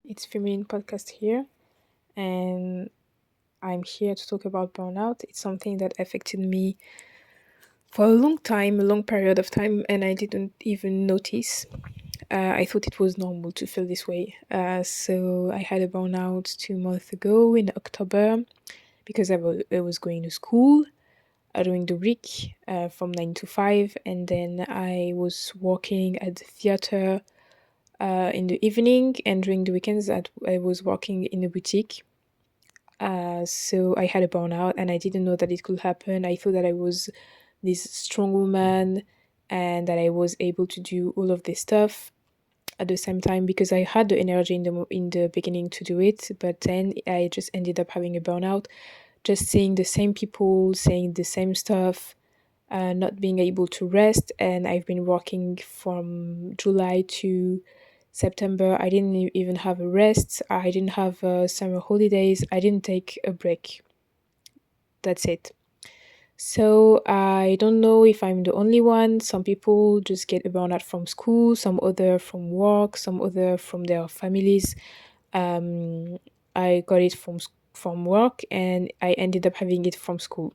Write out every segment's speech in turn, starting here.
It's Feminine Podcast here, and I'm here to talk about burnout. It's something that affected me for a long time, a long period of time, and I didn't even notice. I thought it was normal to feel this way. So I had a burnout 2 months ago in October because I was going to school during the week from 9 to 5, and then I was working at the theater in the evening, and during the weekends I was working in a boutique. So I had a burnout and I didn't know that it could happen. I thought that I was this strong woman and that I was able to do all of this stuff at the same time because I had the energy in the beginning to do it, but then I just ended up having a burnout, just seeing the same people, saying the same stuff, not being able to rest. And I've been working from July to September. I didn't even have a rest. I didn't have summer holidays. I didn't take a break. That's it. So I don't know if I'm the only one. Some people just get a burnout from school, some other from work, some other from their families. Um, I got it from work, and I ended up having it from school.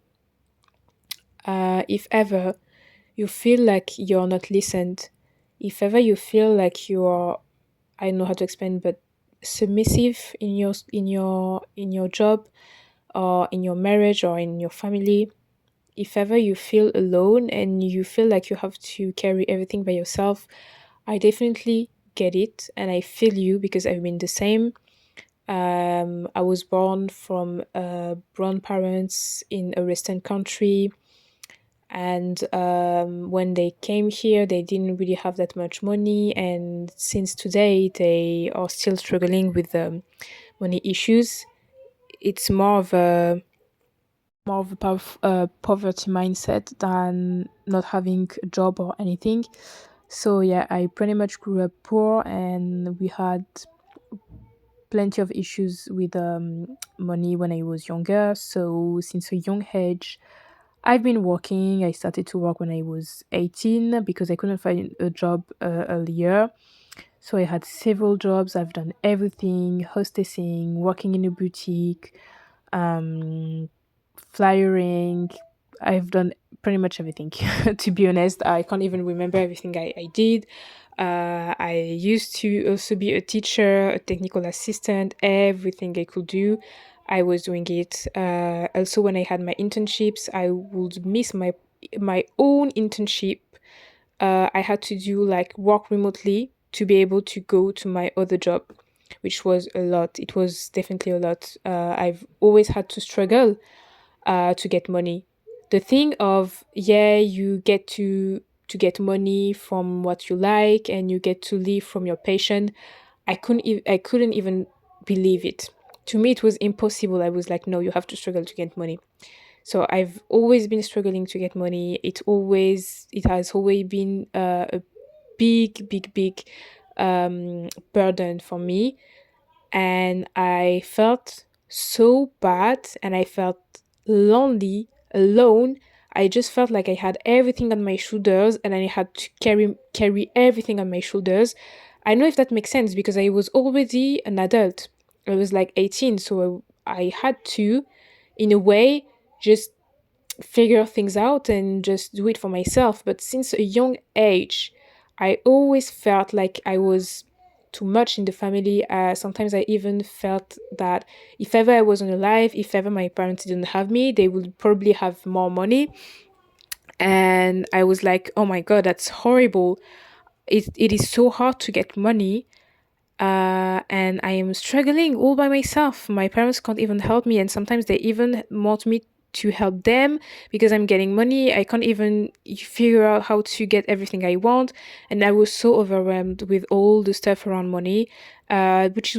If ever you feel like you're not listened, if ever you feel like you're, I don't know how to explain, but submissive in your job or in your marriage or in your family, if ever you feel alone and you feel like you have to carry everything by yourself, I definitely get it and I feel you because I've been the same. I was born from brown parents in a western country, and when they came here they didn't really have that much money, and since today they are still struggling with money issues. It's more of a poverty mindset than not having a job or anything. So yeah, I pretty much grew up poor and we had plenty of issues with money when I was younger. So since a young age I've been working. I started to work when I was 18 because I couldn't find a job earlier. So I had several jobs. I've done everything: hostessing, working in a boutique, um, flyering. I've done pretty much everything. To be honest, I can't even remember everything I did. I used to also be a teacher, a technical assistant, everything I could do. I was doing it. Also, when I had my internships, I would miss my own internship. I had to do like work remotely to be able to go to my other job, which was a lot. It was definitely a lot. I've always had to struggle to get money. The thing of, yeah, you get to get money from what you like and you get to live from your passion. I couldn't even believe it. To me, it was impossible. I was like, no, you have to struggle to get money. So I've always been struggling to get money. It has always been a big burden for me, and I felt so bad and I felt lonely, alone. I just felt like I had everything on my shoulders and I had to carry everything on my shoulders. I know if that makes sense because I was already an adult. I was like 18, so I had to, in a way, just figure things out and just do it for myself. But since a young age, I always felt like I was too much in the family. Sometimes I even felt that if ever I wasn't alive, if ever my parents didn't have me, they would probably have more money. And I was like, oh my God, that's horrible. It is so hard to get money. And I am struggling all by myself. My parents can't even help me, and sometimes they even want me to help them because I'm getting money. I can't even figure out how to get everything I want, and I was so overwhelmed with all the stuff around money. Which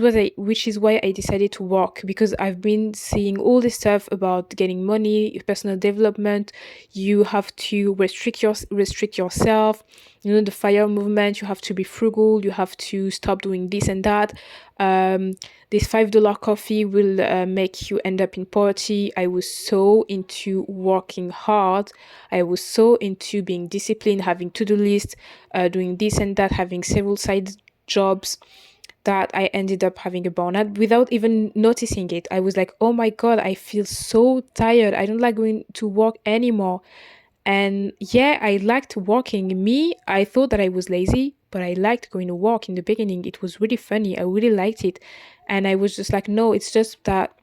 is why I decided to work, because I've been seeing all this stuff about getting money, personal development. You have to restrict yourself. You know, the fire movement. You have to be frugal. You have to stop doing this and that. Um, this $5 coffee will make you end up in poverty. I was so into working hard. I was so into being disciplined, having to-do list, doing this and that, having several side jobs. that I ended up having a burnout without even noticing it. I was like, oh my God, I feel so tired. I don't like going to work anymore. And yeah, I liked working. Me, I thought that I was lazy, but I liked going to work in the beginning. It was really funny. I really liked it. And I was just like, no, it's just that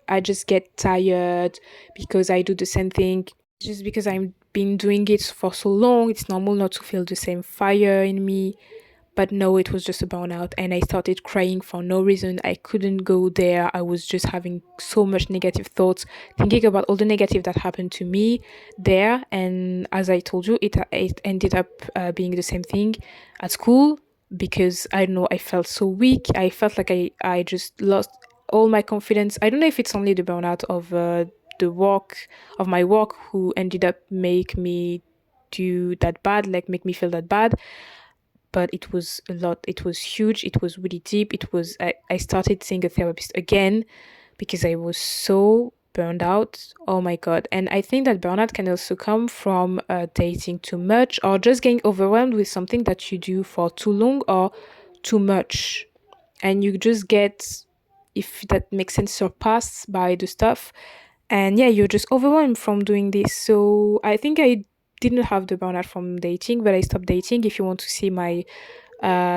I just get tired because I do the same thing. Just because I've been doing it for so long, it's normal not to feel the same fire in me. But no, it was just a burnout, and I started crying for no reason. I couldn't go there. I was just having so much negative thoughts, thinking about all the negative that happened to me there. And as I told you, it ended up being the same thing at school, because I don't know, I felt so weak. I felt like I just lost all my confidence. I don't know if it's only the burnout of the work, of my work, who ended up make me do that bad, like make me feel that bad, but it was a lot. It was huge. It was really deep. I started seeing a therapist again because I was so burned out. Oh my God. And I think that burnout can also come from dating too much, or just getting overwhelmed with something that you do for too long or too much. And you just get, if that makes sense, surpassed by the stuff. And yeah, you're just overwhelmed from doing this. So I think I didn't have the burnout from dating, but I stopped dating. If you want to see my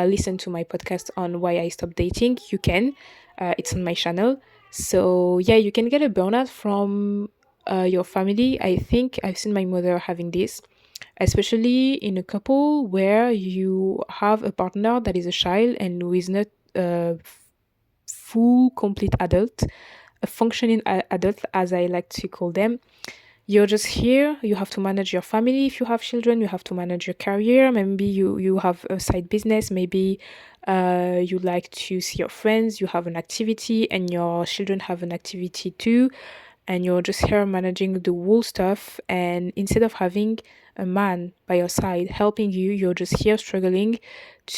listen to my podcast on why I stopped dating, you can. It's on my channel. So yeah, you can get a burnout from your family. I think I've seen my mother having this, especially in a couple where you have a partner that is a child and who is not a full, complete adult, a functioning adult, as I like to call them. You're just here. You have to manage your family. If you have children, you have to manage your career. Maybe you have a side business. Maybe you like to see your friends. You have an activity, and your children have an activity too. And you're just here managing the whole stuff. And instead of having a man by your side helping you, you're just here struggling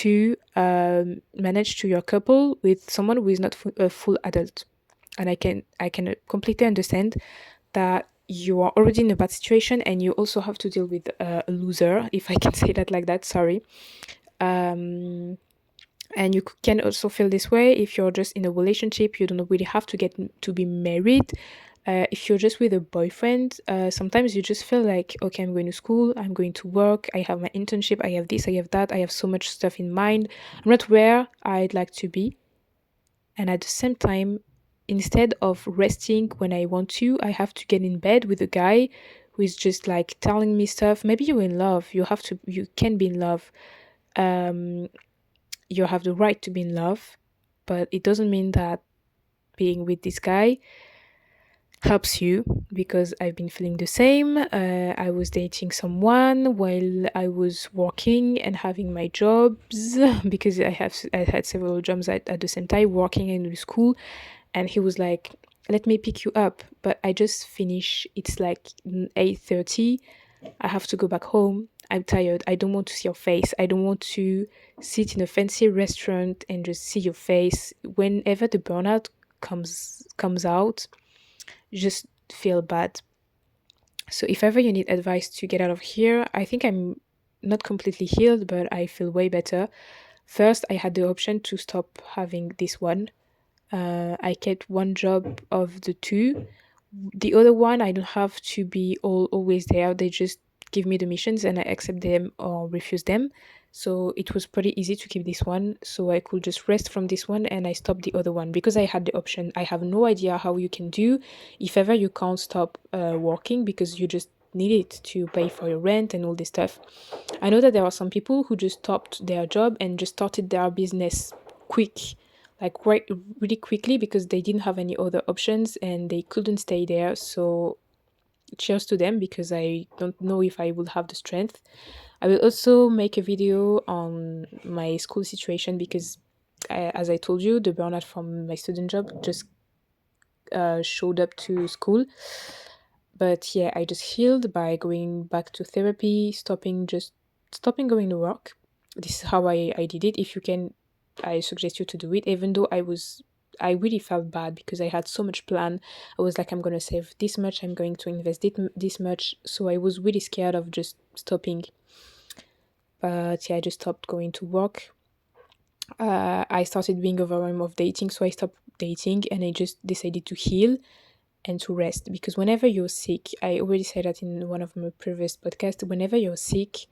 to manage to your couple with someone who is not a full adult. And I can completely understand that you are already in a bad situation, and you also have to deal with a loser, if I can say that like that. Sorry. Um, and you can also feel this way if you're just in a relationship. You don't really have to get to be married. If you're just with a boyfriend, sometimes you just feel like, okay, I'm going to school, I'm going to work, I have my internship, I have this, I have that, I have so much stuff in mind. I'm not where I'd like to be. And at the same time, instead of resting when I want to, I have to get in bed with a guy who is just like telling me stuff. Maybe you're in love. You can be in love. Um, you have the right to be in love, but it doesn't mean that being with this guy helps you, because I've been feeling the same. I was dating someone while I was working and having my jobs because I had several jobs at the same time, working and in school. And he was like, "Let me pick you up," but I just finished. It's like 8:30. I have to go back home. I'm tired. I don't want to see your face. I don't want to sit in a fancy restaurant and just see your face. Whenever the burnout comes out, you just feel bad. So if ever you need advice to get out of here, I think I'm not completely healed, but I feel way better. First, I had the option to stop having this one. I kept one job of the two. The other one, I don't have to be always there. They just give me the missions and I accept them or refuse them. So it was pretty easy to keep this one. So I could just rest from this one, and I stopped the other one because I had the option. I have no idea how you can do if ever you can't stop working because you just need it to pay for your rent and all this stuff. I know that there are some people who just stopped their job and just started their business quick, like right, really quickly, because they didn't have any other options and they couldn't stay there. So cheers to them, because I don't know if I will have the strength. I will also make a video on my school situation because as I told you, the burnout from my student job just showed up to school. But yeah, I just healed by going back to therapy, stopping going to work. This is how I did it. If you can, I suggest you to do it, even though I really felt bad because I had so much plan. I was like, I'm gonna save this much, I'm going to invest this much. So I was really scared of just stopping. But yeah, I just stopped going to work. I started being overwhelmed of dating, so I stopped dating and I just decided to heal and to rest. Because whenever you're sick, I already said that in one of my previous podcasts, whenever you're sick,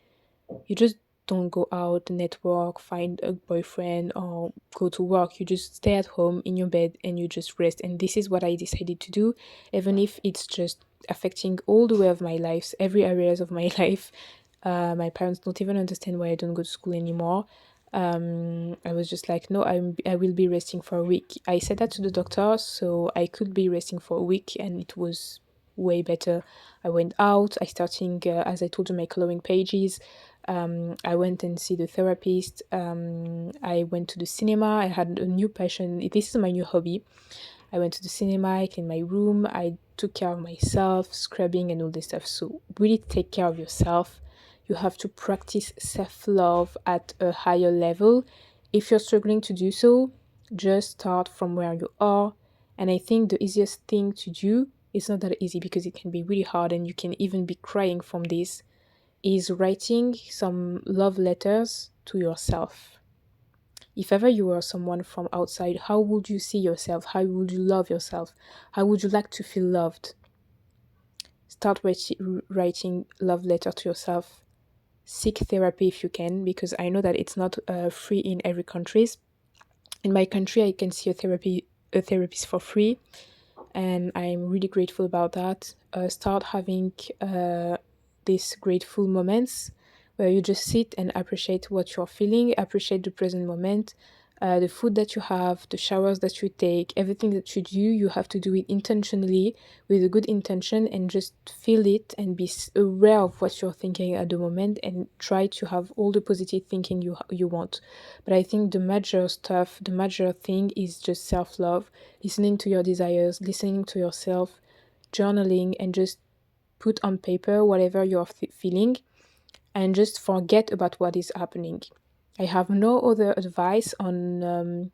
you just don't go out, network, find a boyfriend, or go to work. You just stay at home in your bed and you just rest. And this is what I decided to do, even if it's just affecting all the way of my life, every areas of my life. My parents don't even understand why I don't go to school anymore. I was just like, no, I will be resting for a week. I said that to the doctor, so I could be resting for a week, and it was way better. I went out. I starting, as I told you, my coloring pages. I went and see the therapist. I went to the cinema. I had a new passion. This is my new hobby. I went to the cinema. I cleaned my room. I took care of myself, scrubbing and all this stuff. So really take care of yourself. You have to practice self-love at a higher level. If you're struggling to do so, just start from where you are. And I think the easiest thing to do, it's not that easy because it can be really hard and you can even be crying from this, is writing some love letters to yourself. If ever you were someone from outside, how would you see yourself? How would you love yourself? How would you like to feel loved? Start writing love letter to yourself. Seek therapy if you can, because I know that it's not free in every country. In my country, I can see a therapist for free, and I'm really grateful about that. Start having these grateful moments where you just sit and appreciate what you're feeling, appreciate the present moment, the food that you have, the showers that you take, everything that you do. You have to do it intentionally with a good intention and just feel it and be aware of what you're thinking at the moment and try to have all the positive thinking you want. But I think the major thing is just self-love, listening to your desires, listening to yourself, journaling, and just put on paper whatever you're feeling and just forget about what is happening. I have no other advice on.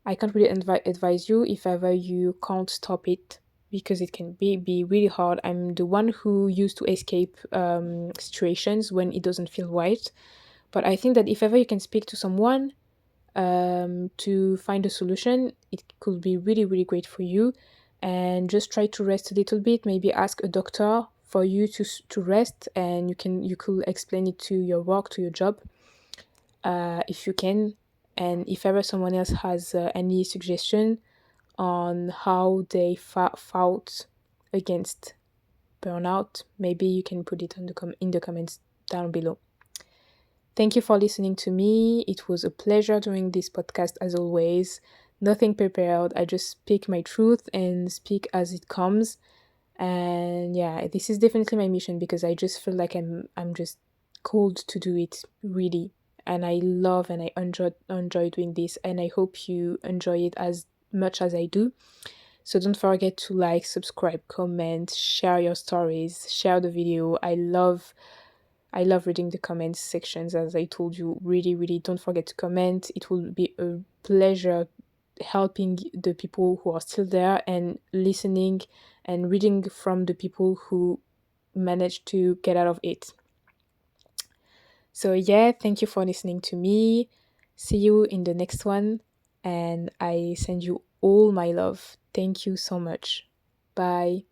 I can't really advise you if ever you can't stop it because it can be really hard. I'm the one who used to escape situations when it doesn't feel right. But I think that if ever you can speak to someone to find a solution, it could be really, really great for you. And just try to rest a little bit. Maybe ask a doctor for you to rest, and you could explain it to your work, to your job, if you can. And if ever someone else has any suggestion on how they fought against burnout, maybe you can put it in the comments down below. Thank you for listening to me. It was a pleasure doing this podcast as always. Nothing prepared. I just speak my truth and speak as it comes. And yeah, this is definitely my mission because I just feel like I'm just called to do it really. And I love and I enjoy doing this, and I hope you enjoy it as much as I do. So don't forget to like, subscribe, comment, share your stories, share the video. I love reading the comments sections, as I told you. Really, really don't forget to comment. It will be a pleasure helping the people who are still there and listening and reading from the people who managed to get out of it. So yeah, thank you for listening to me. See you in the next one, and I send you all my love. Thank you so much. Bye.